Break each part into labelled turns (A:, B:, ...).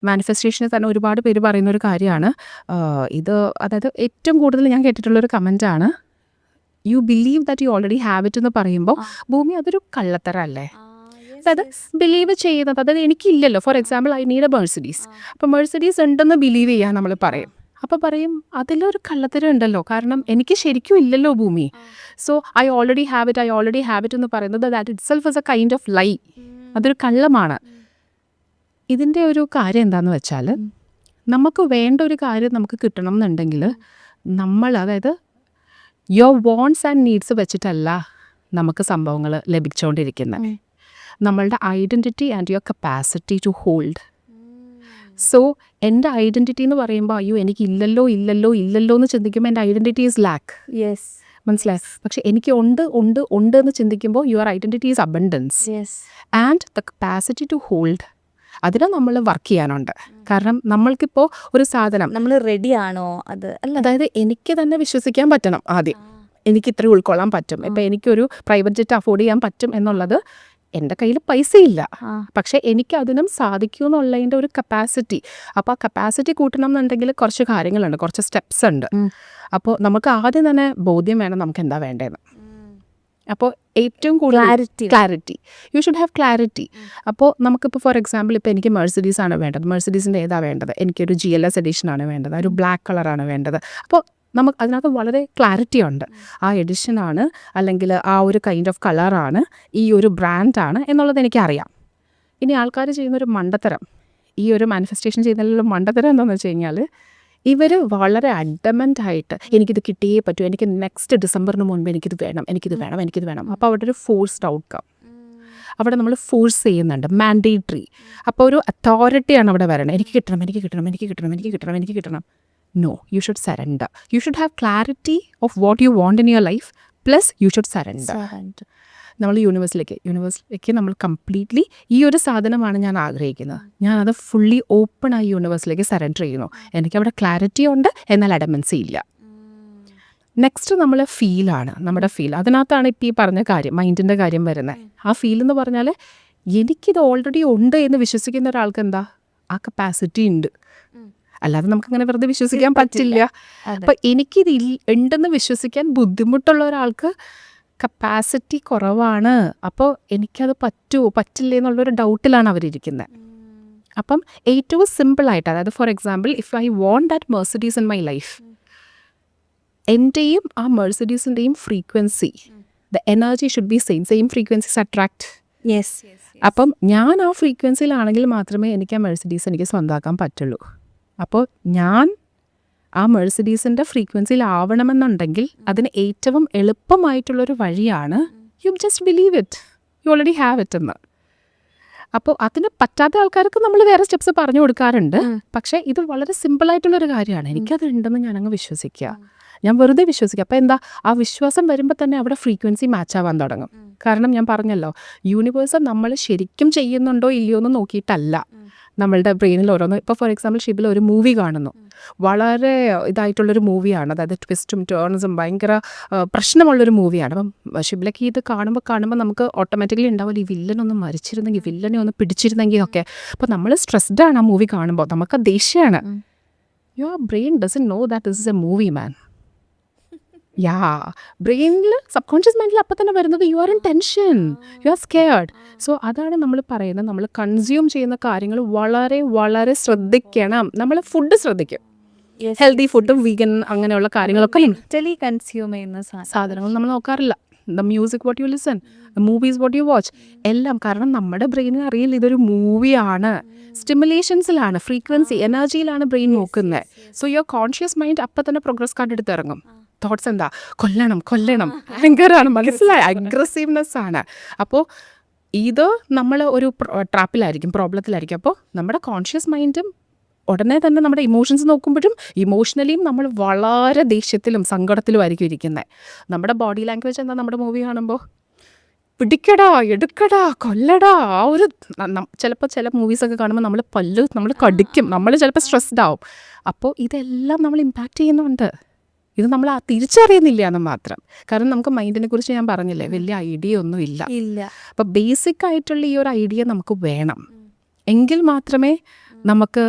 A: മാനിഫെസ്റ്റേഷനിൽ തന്നെ ഒരുപാട് പേര് പറയുന്ന ഒരു കാര്യമാണ്. ഇത് അതായത് ഏറ്റവും കൂടുതൽ ഞാൻ കേട്ടിട്ടുള്ളൊരു കമൻ്റാണ്, you believe that you already have it എന്ന് പറയുമ്പോൾ ഭൂമി അതൊരു കള്ളത്തരല്ലേ. അതായത് ബിലീവ് ചെയ്യുന്നത്, അതായത് എനിക്കില്ലല്ലോ, for example I need a Mercedes. അപ്പോൾ മെഴ്സിഡീസ് ഉണ്ടെന്ന് ബിലീവ് ചെയ്യാൻ നമ്മൾ പറയും. അപ്പോൾ പറയും അതിലൊരു കള്ളത്തരം ഉണ്ടല്ലോ, കാരണം എനിക്ക് ശരിക്കും ഇല്ലല്ലോ ഭൂമി. So I already have it എന്ന് പറയുന്നത് that itself is a kind of lie. അതൊരു കള്ളമാണ്. ഇതിൻ്റെ ഒരു കാര്യം എന്താണെന്ന് വെച്ചാൽ, നമുക്ക് വേണ്ട ഒരു കാര്യം നമുക്ക് കിട്ടണം എന്നുണ്ടെങ്കിൽ നമ്മൾ, അതായത് യുവർ വോൺസ് ആൻഡ് നീഡ്സ് വെച്ചിട്ടല്ല നമുക്ക് സംഭവങ്ങൾ ലഭിച്ചുകൊണ്ടിരിക്കുന്നത്. നമ്മളുടെ identity and your capacity to hold. So എൻ്റെ ഐഡൻറ്റിറ്റി എന്ന് പറയുമ്പോൾ അയ്യോ എനിക്ക് ഇല്ലല്ലോ എന്ന് ചിന്തിക്കുമ്പോൾ എൻ്റെ ഐഡൻറ്റിറ്റി ഈസ് ലാക്ക്. മനസ്സിലായി? പക്ഷെ എനിക്ക് ഉണ്ട് എന്ന് ചിന്തിക്കുമ്പോൾ your identity is abundance. And the capacity to hold, അതിനെ നമ്മൾ വർക്ക് ചെയ്യാനുണ്ട്. കാരണം നമ്മൾക്കിപ്പോൾ ഒരു സാധനം
B: നമ്മൾ റെഡിയാണോ അത് അല്ല,
A: അതായത് എനിക്ക് തന്നെ വിശ്വസിക്കാൻ പറ്റണം ആദ്യം. എനിക്ക് ഇത്ര ഉൾക്കൊള്ളാൻ പറ്റും, ഇപ്പം എനിക്കൊരു പ്രൈവറ്റ് ജെറ്റ് അഫോർഡ് ചെയ്യാൻ പറ്റും എന്നുള്ളത്, എൻ്റെ കയ്യിൽ പൈസയില്ല പക്ഷെ എനിക്ക് അതിനും സാധിക്കും എന്നുള്ളതിൻ്റെ ഒരു കപ്പാസിറ്റി. അപ്പോൾ ആ കപ്പാസിറ്റി കൂട്ടണം എന്നുണ്ടെങ്കിൽ കുറച്ച് കാര്യങ്ങളുണ്ട്, കുറച്ച് സ്റ്റെപ്സ് ഉണ്ട്. അപ്പോൾ നമുക്ക് ആദ്യം തന്നെ ബോധ്യം വേണം നമുക്ക് എന്താ വേണ്ടതെന്ന്. അപ്പോൾ ഏറ്റവും കൂടുതൽ clarity, you should have clarity. അപ്പോൾ നമുക്കിപ്പോൾ ഫോർ എക്സാമ്പിൾ ഇപ്പോൾ എനിക്ക് മെഴ്സിഡീസ് ആണ് വേണ്ടത്, മെഴ്സിഡീസിൻ്റെ ഏതാ വേണ്ടത്, എനിക്കൊരു GLS എഡിഷൻ ആണ് വേണ്ടത്, ഒരു ബ്ലാക്ക് കളറാണ് വേണ്ടത്. അപ്പോൾ നമുക്ക് അതിനകത്ത് വളരെ ക്ലാരിറ്റി ഉണ്ട്. ആ എഡിഷനാണ്, അല്ലെങ്കിൽ ആ ഒരു കൈൻഡ് ഓഫ് കളറാണ്, ഈ ഒരു ബ്രാൻഡാണ് എന്നുള്ളത് എനിക്കറിയാം. ഇനി ആൾക്കാർ ചെയ്യുന്നൊരു മണ്ടത്തരം, ഈ ഒരു മാനിഫെസ്റ്റേഷൻ ചെയ്യുന്നതിലുള്ള മണ്ടത്തരം എന്താണെന്ന് വെച്ച് കഴിഞ്ഞാൽ, ഇവർ വളരെ അഡമൻ്റ് ആയിട്ട് എനിക്കിത് കിട്ടിയേ പറ്റൂ, എനിക്ക് നെക്സ്റ്റ് ഡിസംബറിന് മുൻപ് എനിക്കിത് വേണം. അപ്പോൾ അവിടെ ഒരു ഫോഴ്സ്ഡ് ഔട്ട്കം, അവിടെ നമ്മൾ ഫോഴ്സ് ചെയ്യുന്നുണ്ട്, മാൻഡേറ്ററി. അപ്പോൾ ഒരു അതോറിറ്റിയാണ് അവിടെ വരണത്, എനിക്ക് കിട്ടണം. No, you should surrender. You should have clarity of what you want in your life, plus you should surrender. നമ്മൾ യൂണിവേഴ്സിലേക്ക് നമ്മൾ കംപ്ലീറ്റ്ലി ഈ ഒരു സാധനമാണ് ഞാൻ ആഗ്രഹിക്കുന്നത്, ഞാനത് ഫുള്ളി ഓപ്പൺ ആയി യൂണിവേഴ്സിലേക്ക് സറണ്ടർ ചെയ്യുന്നു. എനിക്കവിടെ ക്ലാരിറ്റി ഉണ്ട്, എന്നാൽ അഡമൻസി ഇല്ല. നെക്സ്റ്റ് നമ്മൾ ഫീലാണ്, നമ്മുടെ ഫീൽ. അതിനകത്താണ് ഇപ്പോൾ ഈ പറഞ്ഞ കാര്യം, മൈൻഡിൻ്റെ കാര്യം വരുന്നത്. ആ ഫീൽ എന്ന് പറഞ്ഞാൽ എനിക്കിത് ഓൾറെഡി ഉണ്ട് എന്ന് വിശ്വസിക്കുന്ന ഒരാൾക്ക് എന്താ, ആ കപ്പാസിറ്റി ഉണ്ട്. അല്ലാതെ നമുക്കങ്ങനെ വെറുതെ വിശ്വസിക്കാൻ പറ്റില്ല. അപ്പം എനിക്കിത് ഉണ്ടെന്ന് വിശ്വസിക്കാൻ ബുദ്ധിമുട്ടുള്ള ഒരാൾക്ക് കപ്പാസിറ്റി കുറവാണ്. അപ്പോൾ എനിക്കത് പറ്റില്ല എന്നുള്ളൊരു ഡൗട്ടിലാണ് അവരിയ്ക്കുന്നത്. അപ്പം ഏറ്റവും സിമ്പിളായിട്ട്, അതായത് for example if I want that Mercedes in my life, എൻ്റെയും ആ മെഴ്സിഡീസിൻ്റെയും frequency, the energy should be same frequencies attract. അപ്പം ഞാൻ ആ ഫ്രീക്വൻസിയിലാണെങ്കിൽ മാത്രമേ എനിക്ക് ആ മെഴ്സിഡീസ് എനിക്ക് സ്വന്തമാക്കാൻ പറ്റുള്ളൂ. അപ്പോൾ ഞാൻ ആ മെഴ്സിഡീസിൻ്റെ ഫ്രീക്വൻസിയിലാവണമെന്നുണ്ടെങ്കിൽ അതിന് ഏറ്റവും എളുപ്പമായിട്ടുള്ളൊരു വഴിയാണ് you just believe it, U already have it എന്ന്. അപ്പോൾ അതിന് പറ്റാത്ത ആൾക്കാർക്ക് നമ്മൾ വേറെ സ്റ്റെപ്സ് പറഞ്ഞു കൊടുക്കാറുണ്ട്. പക്ഷേ ഇത് വളരെ സിമ്പിളായിട്ടുള്ളൊരു കാര്യമാണ്. എനിക്കത് ഉണ്ടെന്ന് ഞാനങ്ങ് വിശ്വസിക്കുക, ഞാൻ വെറുതെ വിശ്വസിക്കുക. അപ്പോൾ എന്താ, ആ വിശ്വാസം വരുമ്പോൾ തന്നെ അവിടെ ഫ്രീക്വൻസി മാച്ച് ആവാൻ തുടങ്ങും. കാരണം ഞാൻ പറഞ്ഞല്ലോ, യൂണിവേഴ്സ് നമ്മൾ ശരിക്കും ചെയ്യുന്നുണ്ടോ ഇല്ലയോ എന്ന് നോക്കിയിട്ടല്ല നമ്മളുടെ ബ്രെയിനിൽ ഓരോന്ന്. ഇപ്പോൾ ഫോർ എക്സാമ്പിൾ ഷിബിൽ ഒരു മൂവി കാണുന്നു, വളരെ ഇതായിട്ടുള്ളൊരു മൂവിയാണ്, അതായത് ട്വിസ്റ്റും ടേൺസും ഭയങ്കര പ്രശ്നമുള്ളൊരു മൂവിയാണ്. അപ്പം ഷിബിലേക്ക് ഇത് കാണുമ്പോൾ നമുക്ക് ഓട്ടോമാറ്റിക്കലി ഉണ്ടാവില്ല, ഈ വില്ലനൊന്ന് മരിച്ചിരുന്നെങ്കിൽ, വില്ലനെ ഒന്ന് പിടിച്ചിരുന്നെങ്കിൽ ഒക്കെ. അപ്പോൾ നമ്മൾ സ്ട്രെസ്ഡ് ആണ് ആ മൂവി കാണുമ്പോൾ, നമുക്ക് ദേഷ്യമാണ്. Your brain doesn't know that this is a movie man. ബ്രെയിനിൽ സബ്കോൺഷ്യസ് മൈൻഡിൽ അപ്പം തന്നെ വരുന്നത് you are in tension, you are scared. So അതാണ് നമ്മൾ പറയുന്നത്, നമ്മൾ കൺസ്യൂം ചെയ്യുന്ന കാര്യങ്ങൾ വളരെ വളരെ ശ്രദ്ധിക്കണം. നമ്മൾ ഫുഡ് ശ്രദ്ധിക്കും, ഹെൽത്തി ഫുഡും വീഗൻ അങ്ങനെയുള്ള കാര്യങ്ങളൊക്കെ
B: കൺസ്യൂം ചെയ്യുന്ന
A: സാധനങ്ങൾ നമ്മൾ നോക്കാറില്ല. The music what you listen, movies what you watch, എല്ലാം. കാരണം നമ്മുടെ ബ്രെയിനിന് അറിയില്ല ഇതൊരു മൂവിയാണ്, സ്റ്റിമുലേഷൻസിലാണ്, ഫ്രീക്വൻസി എനർജിയിലാണ് ബ്രെയിൻ നോക്കുന്നത്. സോ യുവർ കോൺഷ്യസ് മൈൻഡ് അപ്പം തന്നെ പ്രോഗ്രസ് കാർഡ് എടുത്തിറങ്ങും. തോട്ട്സ് എന്താ, കൊല്ലണം, ഭയങ്കരമാണ്, മനസ്സിലായി, അഗ്രസീവ്നെസ് ആണ്. അപ്പോൾ ഇത് നമ്മൾ ഒരു ട്രാപ്പിലായിരിക്കും, പ്രോബ്ലത്തിലായിരിക്കും. അപ്പോൾ നമ്മുടെ കോൺഷ്യസ് മൈൻഡും ഉടനെ തന്നെ നമ്മുടെ ഇമോഷൻസ് നോക്കുമ്പോഴും ഇമോഷണലിയും നമ്മൾ വളരെ ദേഷ്യത്തിലും സങ്കടത്തിലും ആയിരിക്കും ഇരിക്കുന്നത്. നമ്മുടെ ബോഡി ലാംഗ്വേജ് എന്താ, നമ്മുടെ മൂവി കാണുമ്പോൾ പിടിക്കടാ, എടുക്കടാ, കൊല്ലടാ, ആ ഒരു ചിലപ്പോൾ ചില മൂവീസൊക്കെ കാണുമ്പോൾ നമ്മൾ കടിക്കും, നമ്മൾ ചിലപ്പോൾ സ്ട്രെസ്ഡ് ആവും. അപ്പോൾ ഇതെല്ലാം നമ്മൾ ഇമ്പാക്റ്റ് ചെയ്യുന്നുണ്ട്. ഇത് നമ്മൾ തിരിച്ചറിയുന്നില്ല എന്ന് മാത്രം. കാരണം നമുക്ക് മൈൻഡിനെ കുറിച്ച് ഞാൻ പറഞ്ഞില്ലേ, വലിയ ഐഡിയ ഒന്നും ഇല്ല. അപ്പോൾ ബേസിക് ആയിട്ടുള്ള ഈ ഒരു ഐഡിയ നമുക്ക് വേണം, എങ്കിൽ മാത്രമേ നമുക്ക്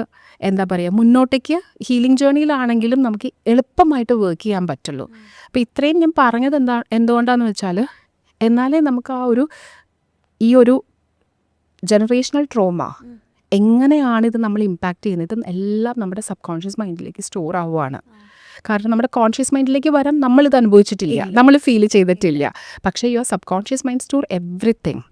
A: എന്താ പറയുക മുന്നോട്ടേക്ക് ഹീലിംഗ് ജേർണിയിലാണെങ്കിലും നമുക്ക് എളുപ്പമായിട്ട് വർക്ക് ചെയ്യാൻ പറ്റുള്ളൂ. അപ്പോൾ ഇത്രയും ഞാൻ പറഞ്ഞത് എന്തുകൊണ്ടാണെന്ന് വെച്ചാൽ എന്നാലേ നമുക്ക് ഈ ഒരു ജനറേഷണൽ ട്രോമ എങ്ങനെയാണിത് നമ്മൾ ഇമ്പാക്റ്റ് ചെയ്യുന്നത്, ഇത് എല്ലാം നമ്മുടെ സബ് കോൺഷ്യസ് മൈൻഡിലേക്ക് സ്റ്റോർ ആവുകയാണ്. കാരണം നമ്മുടെ കോൺഷ്യസ് മൈൻഡിലേക്ക് വരാൻ നമ്മളിത് അനുഭവിച്ചിട്ടില്ല, നമ്മൾ ഫീൽ ചെയ്തിട്ടില്ല. പക്ഷേ your sub conscious mind store everything.